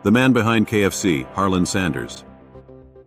The man behind KFC, Harland Sanders.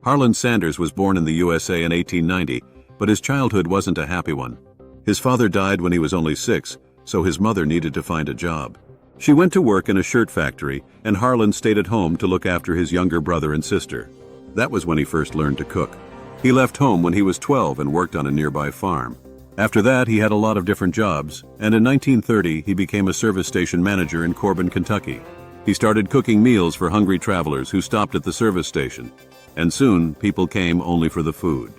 Harland Sanders was born in the USA in 1890, but his childhood wasn't a happy one. His father died when he was only 6, so his mother needed to find a job. She went to work in a shirt factory, and Harland stayed at home to look after his younger brother and sister. That was when he first learned to cook. He left home when he was 12 and worked on a nearby farm. After that, he had a lot of different jobs, and in 1930 he became a service station manager in Corbin, Kentucky. He started cooking meals for hungry travelers who stopped at the service station, and soon people came only for the food.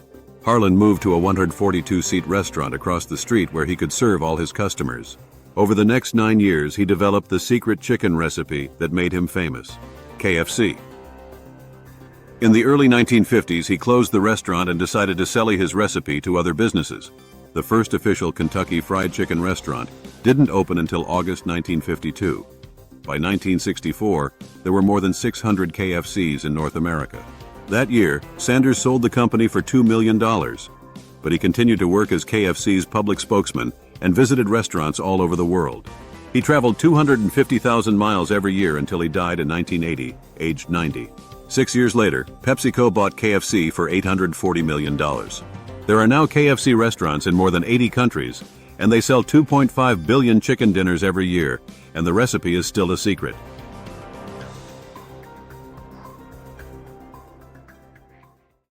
Harland moved to a 142-seat restaurant across the street where he could serve all his customers. Over the next 9 years, he developed the secret chicken recipe that made him famous, KFC. In the early 1950s, he closed the restaurant and decided to sell his recipe to other businesses. The first official Kentucky Fried Chicken restaurant didn't open until August 1952. By 1964, there were more than 600 KFCs in North America. That year, Sanders sold the company for $2 million. But he continued to work as KFC's public spokesman and visited restaurants all over the world. He traveled 250,000 miles every year until he died in 1980, aged 90. 6 years later, PepsiCo bought KFC for $840 million. There are now KFC restaurants in more than 80 countries, and they sell 2.5 billion chicken dinners every year, and the recipe is still a secret.